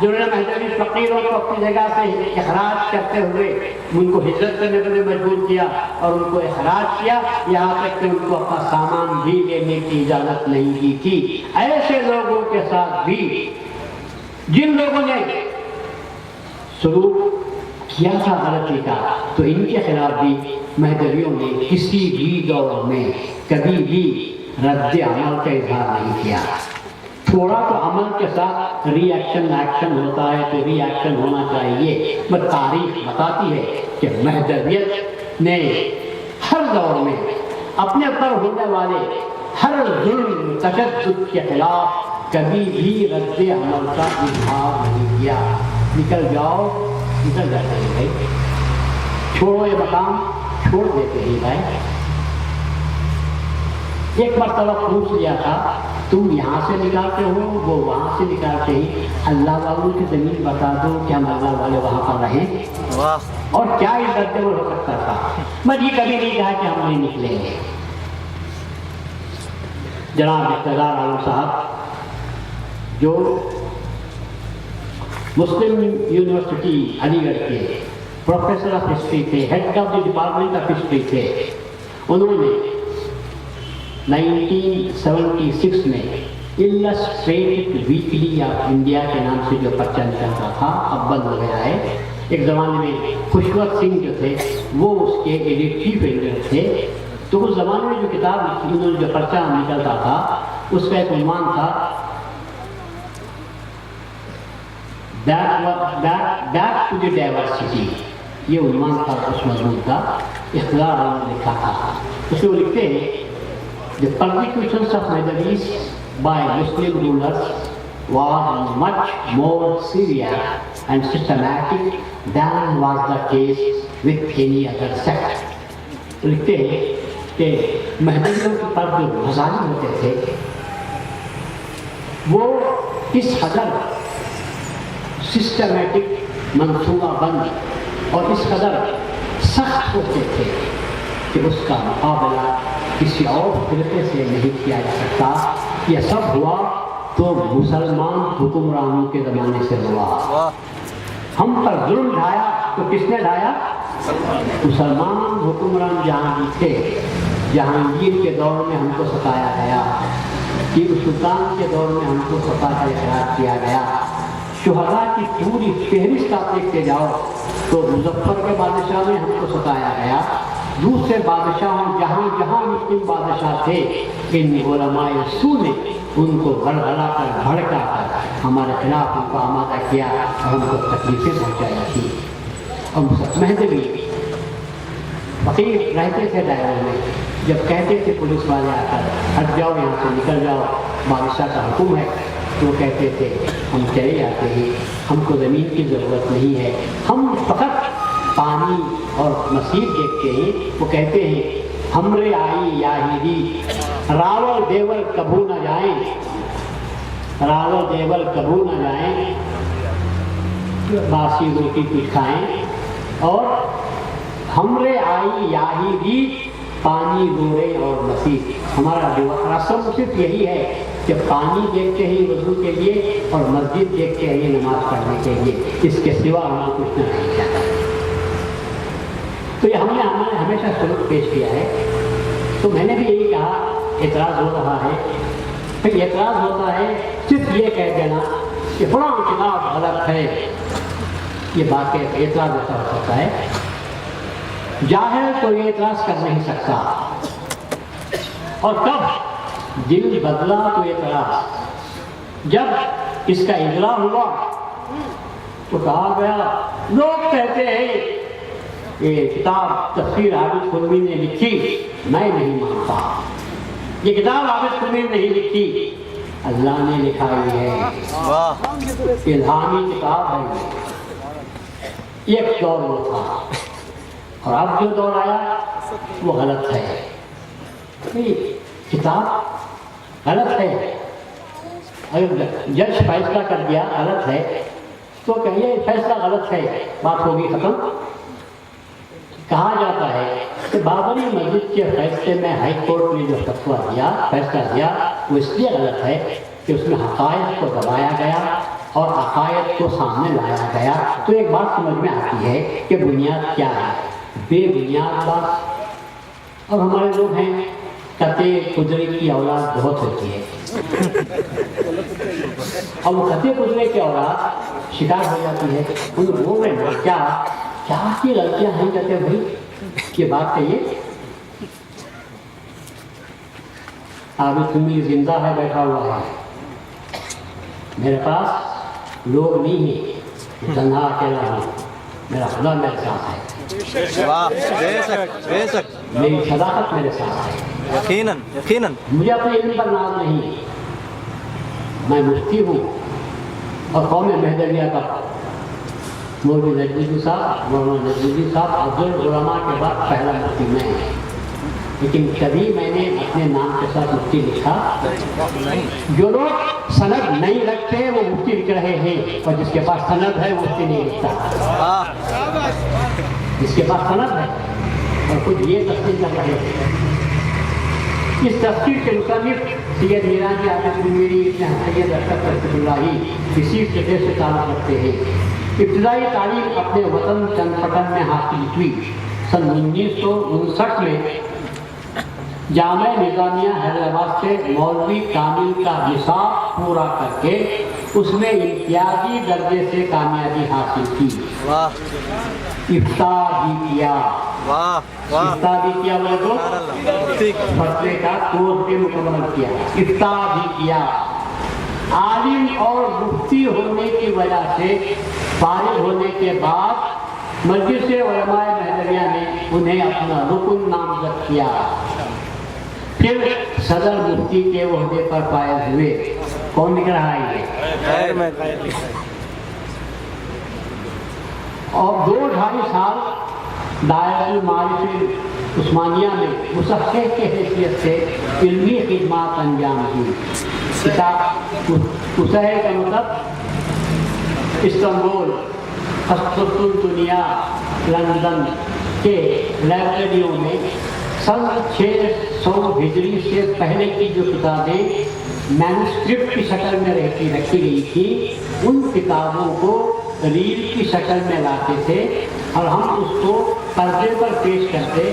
جنہوں نے مہدوی فقیروں کو اپنی جگہ سے اخراج کرتے ہوئے ان کو ہجرت کرنے کے لیے مجبور کیا اور ان کو اخراج کیا، یہاں تک کہ ان کو اپنا سامان بھی لینے کی اجازت نہیں دی تھی۔ ایسے لوگوں کے ساتھ بھی جن لوگوں نے سلوک کیا تھا غلطی کا، تو ان کے خلاف بھی مہدویوں نے کسی بھی دور میں کبھی بھی رد عمل کا اظہار نہیں کیا۔ تھوڑا تو عمل کے ساتھ ری ایکشن ہوتا ہے تو ری ایکشن ہونا چاہیے، پر تاریخ بتاتی ہے کہ مہدویت نے ہر دور میں اپنے پر ہونے والے ہر ظلم تشدد کے خلاف کبھی بھی رد عمل کا اظہار نہیں کیا۔ نکل جاؤ، نکل جاتے ہیں بھائی، چھوڑو یہ مقام، چھوڑ دیتے ہیں بھائی۔ ایک مرتبہ پوچھ لیا تھا تم یہاں سے نکالتے ہو، وہ وہاں سے نکالتے ہیں، اللہ والوں کی زمین بتا دو کہ ہم اللہ والے وہاں پر رہیں۔ اور کیا عزت ہو سکتا تھا؟ میں یہ کبھی نہیں کہا کہ ہم نہیں نکلیں گے۔ جناب اقتدار عالم صاحب جو مسلم یونیورسٹی علی گڑھ کے پروفیسر آف ہسٹری تھے، head of the department of history تھے، انہوں نے 1976 میں السٹریٹڈ ویکلی آف انڈیا کے نام سے جو پرچہ نکلتا تھا، اب بند ہو گیا ہے۔ ایک زمانے میں خوشوت سنگھ جو تھے وہ اس کے چیف ایڈیٹر تھے، تو اس زمانے میں جو کتاب لکھی، انہوں نے جو پرچہ نکلتا تھا اس کا ایک عنوان تھا بیک ٹو دی ڈائیورسٹی، یہ عنوان تھا اس مضمون کا۔ اقتدار عالم نے لکھا تھا، اس میں وہ لکھتے ہیں The persecutions of Mehdavis by Muslim rulers was much more severe and systematic than was the case with any other sect. لکھتے ہیں کہ مہدویوں کے پر جو مظالم ہوتے تھے وہ اس قدر سسٹمیٹک، منصوبہ بند اور اس قدر سخت ہوتے تھے کہ اس کا مقابلہ کسی اور فرقے سے نہیں کیا جا سکتا۔ یہ سب ہوا تو مسلمان حکمرانوں کے زمانے سے ہوا۔ ہم پر ظلم ڈھایا تو کس نے ڈھایا؟ مسلمان حکمران جہاں بھی تھے۔ جہانگیر کے دور میں ہم کو ستایا گیا، ٹیپو سلطان کے دور میں ہم کو ستا کا اخراج کیا گیا۔ شہداء کی پوری فہرست آپ دیکھتے جاؤ تو مظفر کے بادشاہ میں ہم کو ستایا گیا، دوسرے بادشاہوں جہاں جہاں مسلم بادشاہ تھے، ان علماء سو نے ان کو بڑھڑا کر بھڑکا کر ہمارے خلاف ان کو آمادہ کیا اور ہم کو تکلیفیں پہنچائی تھی۔ اور مہدوی فقیر رہتے تھے دائروں میں، جب کہتے تھے پولیس والے آ کر ہٹ جاؤ یہاں سے، نکل جاؤ، بادشاہ کا حکم ہے، تو وہ کہتے تھے ہم چلے جاتے ہیں، ہم کو زمین کی ضرورت نہیں ہے، ہم فقط پانی اور مسیر دیکھتے ہیں۔ وہ کہتے ہیں ہمرے آئی یاہیری راول دیول کبھو نہ جائیں، راول دیول کبھو نہ جائیں، باسی روٹی کچھ کھائیں، اور ہمرے آئی یاہیری پانی گورے اور مسیر۔ ہمارا رسم صرف یہی ہے کہ پانی دیکھتے ہیں وضو کے لیے اور مسجد دیکھتے ہیں نماز پڑھنے کے لیے، اس کے سوا ہمیں کچھ نہیں چاہتا۔ تو یہ ہم نے ہمیشہ سلوک پیش کیا ہے۔ تو میں نے بھی یہی کہا اعتراض ہو رہا ہے، پھر اعتراض ہوتا ہے صرف یہ کہہ دینا کہ فلاں کتاب غلط ہے، یہ بات اعتراض ایسا ہو سکتا ہے۔ جاہل تو یہ اعتراض کر نہیں سکتا، اور کب دل بدلا تو اعتراض جب اس کا اجرا ہوا تو کہا گیا لوگ کہتے ہیں یہ کتاب تفسیر عابد قلمی نے لکھی، میں نہیں مانتا، یہ کتاب عابد قلمی نے نہیں لکھی، اللہ نے لکھا ہوئی ہے، الہامی کتاب ہے۔ ایک دور وہ تھا، اور اب جو دور آیا وہ غلط ہے۔ کتاب غلط ہے، اگر جج فیصلہ کر دیا غلط ہے تو کہیے فیصلہ غلط ہے، بات ہوگی ختم۔ کہا جاتا ہے کہ بابری مسجد کے فیصلے میں ہائی کورٹ نے جو فتویٰ دیا، فیصلہ دیا، وہ اس لیے غلط ہے کہ اس میں حقائق کو دبایا گیا، اور عقائد کو سامنے لایا گیا تو ایک بات سمجھ میں آتی ہے کہ بنیاد کیا ہے، بے بنیاد بات۔ اور ہمارے لوگ ہیں قطع قدرے کی اولاد بہت ہوتی ہے، اور وہ قطع قدرے کی اولاد شکار ہو جاتی ہے، ان کو بول رہے ہیں کیا کیا کی غلطیاں ہیں، کہتے بھائی یہ بات کہیے، ابھی تمہیں زندہ ہے بیٹھا ہوا ہے، میرے پاس لوگ نہیں ہیں، تنہا اکیلا ہوں، میرا خدا میرے ساتھ ہے، میری صداقت میرے ساتھ ہے، یقیناً یقیناً مجھے اپنے علم پر ناز نہیں ہے، میں مفتی ہوں اور قوم مہدویہ کا مولوی نجمودین صاحب، مولانا نجمودین صاحب افضل علماء کے بعد پہلا مفتی میں ہوں، لیکن کبھی میں نے اپنے نام کے ساتھ مفتی لکھا، جو لوگ سند نہیں رکھتے وہ مفتی لکھ رہے ہیں، اور جس کے پاس سند ہے وہ مفتی نہیں لکھتا، جس کے پاس سند ہے اور خود یہ تصدیق کر رہے ہیں۔ اس تفسیر کے مصنف سید میران عابد میری سید اشرف رحمۃ اللہ اسی سطح سے تعلق رکھتے ہیں۔ ابتدائی تعلیم اپنے وطن چنپٹن میں حاصل ہوئی، سن 1959 میں جامعہ نظامیہ حیدرآباد سے مولوی کامل کا نصاب پورا کر کے اس میں امتیازی درجے سے کامیابی حاصل کی، افتاء بھی کیا، افتاء بھی کیا بولے تو فتوے کا کورس بھی مکمل کیا، افتاء بھی کیا، عالم اور مفتی ہونے کی وجہ سے فارغ ہونے کے بعد مجلس علماء مہدویہ نے انہیں اپنا رکن نامزد کیا، پھر صدر مفتی کے عہدے پر فائز ہوئے۔ کون لکھ رہا ہے یہ؟ اور 2-2.5 سال دائرۃ المعارف عثمانیہ میں مصحح کے حیثیت سے علمی خدمات انجام دی۔ کتاب مصحح کا مطلب استنبول، قسطنطنیہ، لندن کے لائبریریوں میں سن 600 ہجری سے پہلے کی جو کتابیں مینوسکرپٹ کی شکل میں رکھی گئی تھی، ان کتابوں کو ریل کی شکل میں لاتے تھے اور ہم اس کو پردے پر پیش کرتے،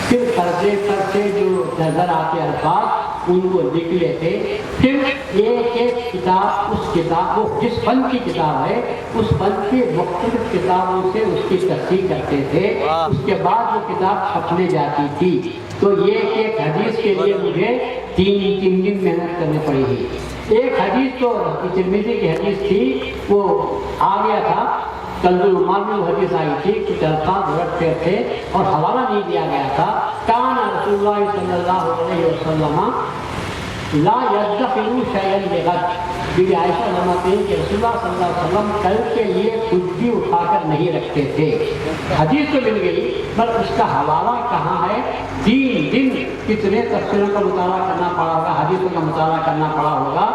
پھر پردے پر سے جو نظر آتے الفاظ ان کو لکھ لیتے، پھر ایک ایک کتاب اس کتاب کو جس فن کی کتاب ہے اس فن کی مختلف کتابوں سے اس کی تصحیح کرتے تھے، اس کے بعد وہ کتاب چھپنے جاتی تھی۔ تو یہ ایک حدیث کے لیے مجھے 3 دن محنت کرنی پڑی ہے۔ ایک حدیث تو ترمذی کی حدیث تھی، وہ آ گیا تھا، کنز الایمان میں وہ حدیث آئی تھی کہ الفاظ رٹ پہ تھے اور حوالہ نہیں دیا گیا تھا، کان رسول اللہ صلی اللہ علیہ وسلم لا یدخر شیئا لغد، بی بی عائشہ فرماتی ہیں کہ رسول اللہ صلی اللہ علیہ وسلم کل کے لیے کچھ بھی اٹھا کر نہیں رکھتے تھے۔ حدیث تو مل گئی پر اس کا حوالہ کہاں ہے؟ 3 دن کتنے تفسیروں کا مطالعہ کرنا پڑا ہوگا، حدیثوں کا مطالعہ کرنا پڑا ہوگا۔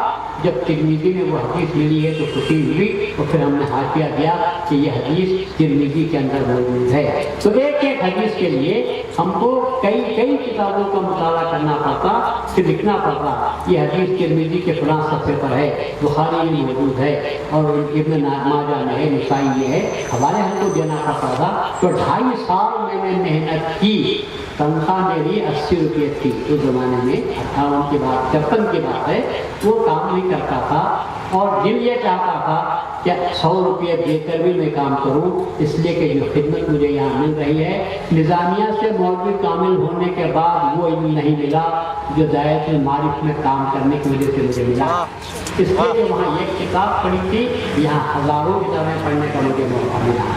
جب ترمذی میں وہ حدیث ملی ہے تو خوشی ہوئی، تو پھر ہم نے حاشیہ دیا کہ یہ حدیث ترمذی کے اندر موجود ہے۔ تو ایک ایک حدیث کے لیے ہم کو کئی کتابوں کا مطالعہ کرنا پڑتا، پھر لکھنا پڑتا، یہ حدیث ترمذی کے فلاں صفحے پر ہے، بخاری میں موجود ہے اور ابن ماجہ میں ہے، نسائی میں ہے، حوالے ہم کو دینا پڑتا تھا۔ تو 2.5 سال میں نے محنت کی، تنخواہ میری 80 روپے تھی اس زمانے میں، 58 کی بات 53 کی بات ہے، وہ کام نہیں کرتا تھا اور دل یہ چاہتا تھا کہ 100 روپے دے کر بھی میں کام کروں، اس لیے کہ جو خدمت مجھے یہاں مل رہی ہے، نظامیہ سے مولوی کامل ہونے کے بعد وہ علم نہیں ملا جو دائرۃ المعارف میں کام کرنے کی وجہ سے مجھے ملا۔ اس لیے کہ وہاں ایک کتاب پڑھی تھی، یہاں ہزاروں کتابیں پڑھنے کا مجھے موقع ملا۔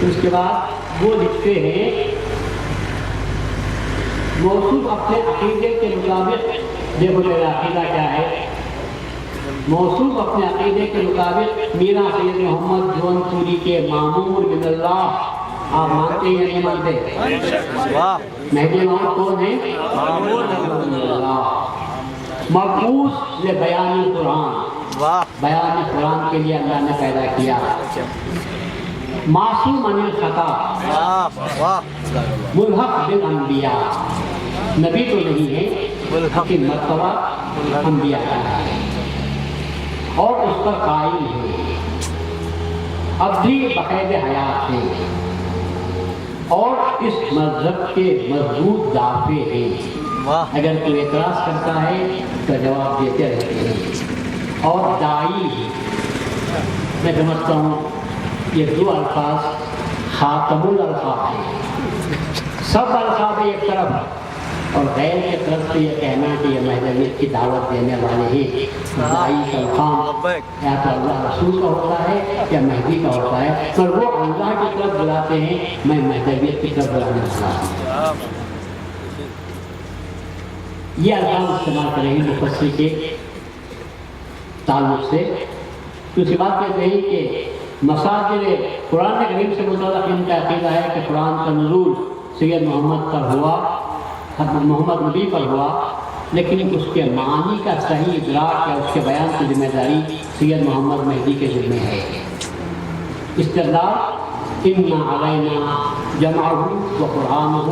اس کے بعد وہ لکھتے ہیں، موصوف اپنے عقیدے کے مطابق، دیکھو میرا عقیدہ کیا ہے، موصوف اپنے عقیدے کے مطابق میرا سید محمد جون پوری کے معمور من اللہ، آپ مانتے ہیں یا نہیں مانتے؟ مہدی امام کون ہے؟ معمور من اللہ، مبعوث لبیان القرآن، بیان قرآن کے لیے اللہ نے پیدا کیا، معصوم عن الخطا، ملحق بالانبیاء، نبی تو نہیں ہے لیکن مرتبہ انبیاء کا ہے۔ اور اس پر قائم ہیں، اب بھی بقید حیات ہیں اور اس مذہب کے مضبوط دافع ہیں۔ اگر کوئی اعتراض کرتا ہے تو جواب دیتے رہتے ہیں اور داعی ہیں۔ میں سمجھتا ہوں یہ دو الفاظ خاتم الالفاظ ہیں، سب الفاظ ایک طرف اور غیر کی طرف سے یہ کہنا کہ یہ مہدویت کی دعوت دینے والے ہیں۔ داعی کا مقام یا تو اللہ رسول کا ہوتا ہے یا مہدی کا ہوتا ہے، پر وہ اللہ کی طرف بلاتے ہیں، میں مہدویت کی طرف بلانے والا ہوں۔ یہ الفاظ استعمال کریں گے مفسر کے تعلق سے۔ دوسری بات کہتے ہیں کہ مساجد قرآن کریم سے متعلق ان کا عقیدہ ہے کہ قرآن کا نزول سید محمد پر ہوا، محمد نبی پر ہوا، لیکن اس کے معنی کا صحیح ادراک یا اس کے بیان کی ذمہ داری سید محمد مہدی کے ذمہ ہے۔ استدلال اِنَّ عَلَيْنَا جَمْعَهُ وَقُرْآنَهُ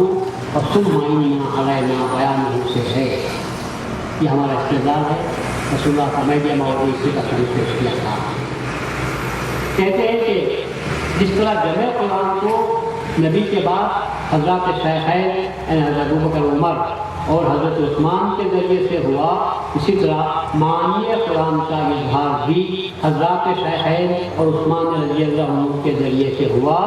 وَثُمَّ إِنَّ عَلَيْنَا بَيَانَهُ سے ہے۔ یہ ہمارا استدلال ہے۔ رسول اللہ کا مہدی موعود اسی کا خریف پیش کیا تھا۔ کہتے ہیں کہ جس طرح جمع قرآن کو نبی کے بعد حضرات شیخین حضرت ابوبکر عمر اور حضرت عثمان کے ذریعے سے ہوا، اسی طرح معنی قرآن کا اظہار بھی حضرات شیخین اور عثمان رضی اللہ عنہ کے ذریعے سے ہوا۔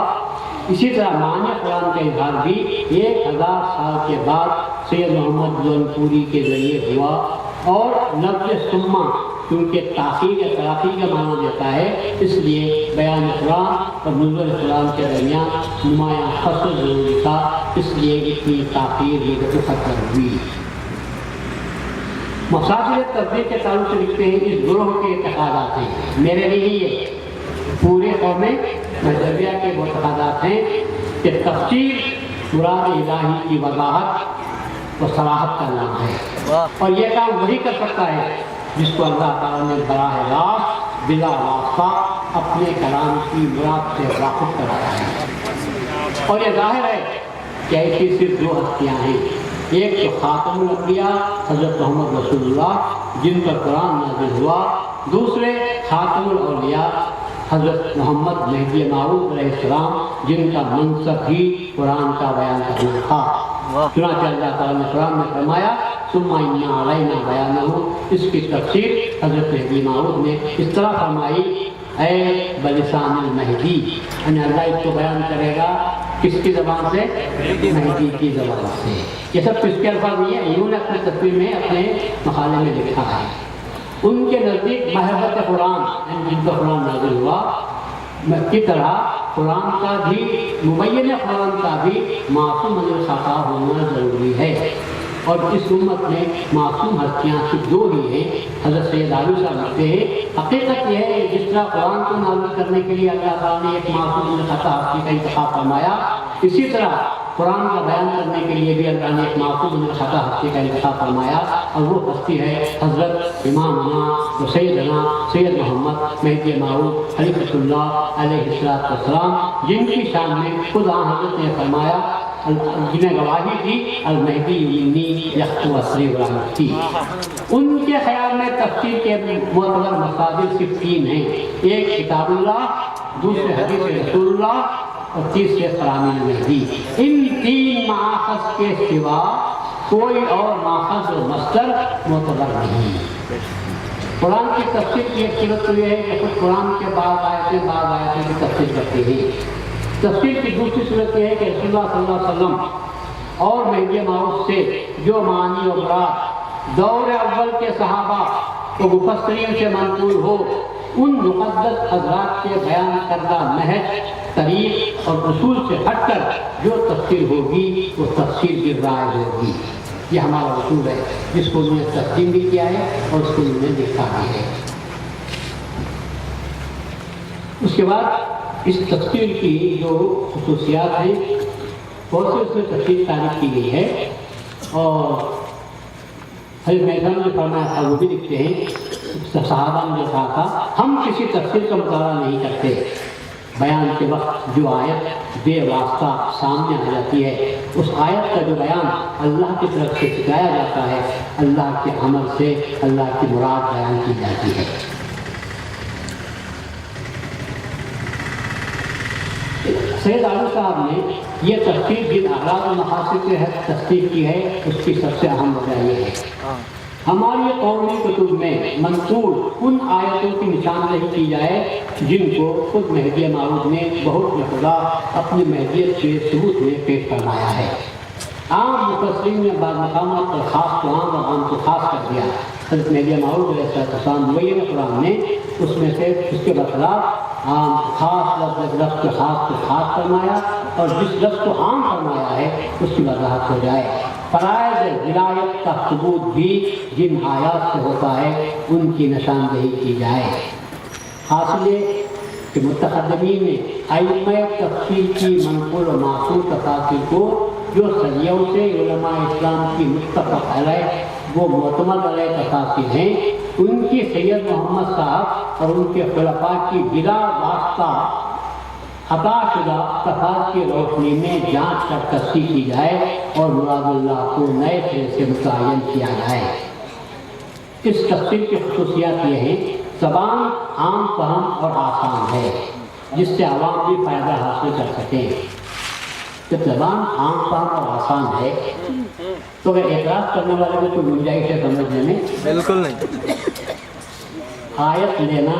اسی طرح معنی قرآن کا اظہار بھی 1000 سال کے بعد سید محمد جون پوری کے ذریعے ہوا، اور لفظ سما کیونکہ تاخیر یا تراخی کا معنی دیتا ہے، اس لیے بیان قرآن اور نزول قرآن کے درمیان نمایاں فصل ضروری تھا، اس لیے اتنی تاخیر یہ مقدر ہوئی۔ مساجد تبلیغ کے تعلق سے لکھتے ہیں اس گروہ کے اعتقادات ہیں، میرے نہیں یہ پورے قوم مذہبیہ کے وہ اعتقادات ہیں کہ تفسیر مراد الہی کی وضاحت و صراحت کا نام ہے، اور یہ کام وہی کر سکتا ہے جس کو اللہ تعالیٰ نے براہ راست بلا واسطہ اپنے کلام کی مراد سے واقف کرایا ہے۔ اور یہ ظاہر ہے کہ ایسی صرف دو ہستیاں ہیں، ایک تو خاتم الانبیاء حضرت محمد رسول اللہ جن پر قرآن نازل ہوا، دوسرے خاتم الاولیاء حضرت محمد مہدی موعود علیہ السلام جن کا منصب ہی قرآن کا بیان کرنا تھا۔ چنانچہ اللہ تعالیٰ نے قرآن میں فرمایا ثم إن علینا بیانہ، اس کی تفسیر حضرت مہدی موعود نے اس طرح فرمائی، اے بلسان المہدی، یعنی اللہ اس کو بیان کرے گا کس کی زبان سے؟ مہدی کی زبان سے۔ یہ سب کس کے الفاظ نہیں ہے، انہوں نے اپنی تصویر میں اپنے مقالے میں لکھا ہے۔ ان کے نزدیک محبت قرآن یعنی جن کا قرآن نازل ہوا کی طرح قرآن کا بھی مبین قرآن کا بھی معصوم من الخطا ہونا ضروری ہے، اور اس امت میں معصوم ہستیاں صرف دو ہی ہیں۔ حضرت سید عالوی صاحب لکھتے ہیں حقیقت یہ ہے جس طرح قرآن کو نازل کرنے کے لیے اللہ تعالیٰ نے ایک معصوم من الخطا ہستی کا انتخاب فرمایا، اسی طرح قرآن کا بیان کرنے کے لیے بھی اللہ نے ایک معصوم من الخطا ہستی کا انتخاب فرمایا، اور وہ ہستی ہے حضرت امامنا و سیدنا سید محمد مہدی موعود خلیفۃ اللہ علیہ السلام، جن کی شان میں خدا حضرت نے فرمایا، جنہیں گواہی دی المہدی منی یخطو اسری ورحمت کی۔ ان کے خیال میں تفسیر کے معتبر مصادر صرف تین ہیں، ایک کتاب اللہ، دوسرے حدیث رسول اللہ، اور تیسرے فرامین مہدی۔ ان تین ماخذ کے سوا کوئی اور ماخذ و مصدر معتبر نہیں۔ قرآن کی تفسیر کی ایک صورت تو یہ ہے کہ کچھ قرآن کے بعد آیتیں کی تفسیر کرتے ہیں۔ تفسیر کی دوسری صورت یہ ہے کہ رسول اللہ صلی اللہ علیہ وسلم اور مہدی موعود سے جو معنی و مراد دور اول کے صحابہ و مفسرین سے منقول ہو، ان مقدس حضرات کے بیان کردہ نہج، طریق اور اصول سے ہٹ کر جو تفسیر ہوگی وہ تفسیر کی رائے ہوگی۔ یہ ہمارا اصول ہے جس کو انہوں نے تسلیم بھی کیا ہے اور اس کو انہوں نے لکھا بھی ہے۔ اس کے بعد اس تفسیر کی جو خصوصیات ہیں بہت سے اس میں تفسیر تعریف کی گئی ہے، اور حضرت میدان نے فرمایا تھا وہ بھی لکھتے ہیں، صحابہ نے جو کہا تھا ہم کسی تفسیر کا مطالعہ نہیں کرتے، بیان کے وقت جو آیت بے واسطہ سامنے آ جاتی ہے اس آیت کا جو بیان اللہ کی طرف سے سکھایا جاتا ہے، اللہ کے عمل سے اللہ کی مراد بیان کی جاتی ہے۔ سید عالم صاحب نے یہ تفسیر جن اغراض و مقاصد سے تفسیر کی ہے اس کی سب سے اہم وجہ یہ ہے ہماری قومی کتب میں منقول ان آیتوں کی نشاندہی کی جائے جن کو خود مہدی موعود نے بہت لفظہ اپنی مہدیت کے ثبوت میں پیش فرمایا ہے۔ عام مفسرین نے بعض مقامات پر خاص کو عام اور عام کو خاص کر دیا۔ حضرت مہدی موعود علیہ السلام مبین قرآن نے اس میں سے اس کے برخلاف عام خاص لفظ کو خاص فرمایا اور جس لفظ کو عام فرمایا ہے اس کی وضاحت ہو جائے۔ فرائض ولایت کا ثبوت بھی جن آیات سے ہوتا ہے ان کی نشاندہی کی جائے۔ حاصل یہ کہ متقدمین نے ائمہ تفسیر کی منقول و معصول تفاسیر کو جو صدیوں سے علماء اسلام کی متفق علیہ وہ معتمد علیہ تفاسیر ہیں ان کی سید محمد صاحب اور ان کے خلفاء کی بلا واسطہ عطا شدہ تفاسیر کی روشنی میں جانچ کر تصحیح کی جائے اور مراد اللہ کو نئے سرے سے متعین کیا جائے۔ اس تفسیر کی خصوصیات یہ ہیں زبان عام فہم اور آسان ہے جس سے عوام بھی فائدہ حاصل کر سکیں۔ جب زبان عام فہم اور آسان ہے تو اگر اعتراض کرنے والے کو کوئی گنجائش ہے سمجھنے میں؟ بالکل نہیں۔ آیت لینا،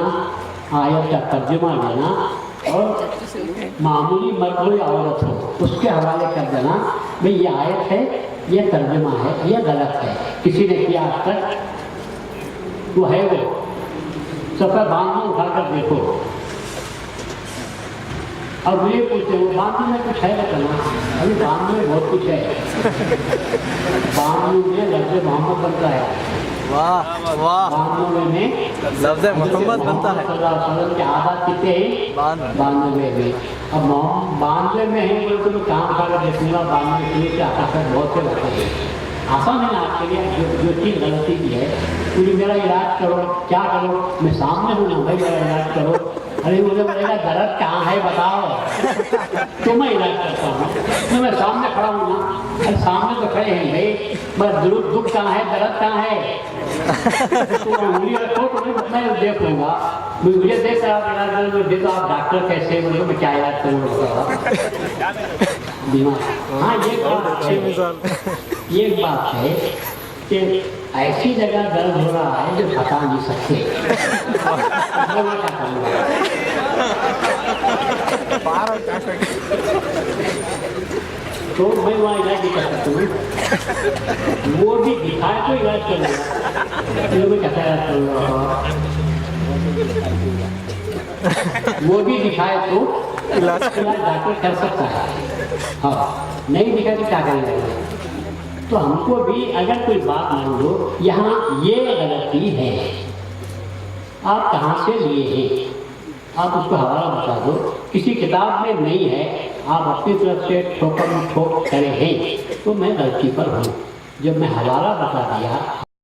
آیت کا ترجمہ لینا اور معمولی مرد ہو یا عورت ہو اس کے حوالے کر دینا بھئی یہ آیت ہے یہ ترجمہ ہے یہ غلط ہے کسی نے کیا آج تک وہ ہے وہ صفحہ 92 اٹھا کر دیکھو اور مجھے پوچھتے وہ 92 میں کچھ ہے بتانا ابھی 92 میں بہت کچھ ہے 92 میں لفظ محمد بنتا ہے واہ واہ 92 میں لفظ محمد بنتا ہے صلی اللہ علیہ وسلم کے عادات کتنے ہیں 92 میں اب 92 میں ہیں بولتے تو کام کر دیکھنے کا 92 سے آتا ہے بہت سے بچے ہیں آسان ہے نا آپ کے لیے جو چیز غلطی کی ہے مجھے میرا علاج کرو کیا کرو میں سامنے ہوں نا بھائی میرا علاج کرو ارے مجھے بولے گا درد کہاں ہے بتاؤ تو میں علاج کرتا ہوں میں سامنے کھڑا ہوں نا ارے سامنے تو کھڑے ہیں بھائی بس دکھ کہاں ہے درد کہاں ہے تو انگلی رکھو تو میں دیکھ لوں گا مجھے دیکھ کر آپ علاج کرو دیکھو آپ ڈاکٹر کیسے بولے میں کیا علاج کروں بیمار ہاں یہ بات ہے کہ ایسی جگہ درد ہو رہا ہے جو بتا نہیں سکتے تو میں وہاں علاج نہیں کر سکتا ہوں وہ بھی دکھائے تو علاج کر لوں میں کیسا علاج کروں گا وہ بھی دکھائے تو علاج ڈاکٹر کر سکتا ہے ہاں نہیں دکھائے تو کیا کریں گے تو ہم کو بھی اگر کوئی بات مان لو یہاں یہ غلطی ہے آپ کہاں سے لیے ہیں آپ اس کو حوالہ بتا دو کسی کتاب میں نہیں ہے آپ اپنی طرف سے ٹھوک کرے ہیں تو میں غلطی پر ہوں جب میں حوالہ بتا دیا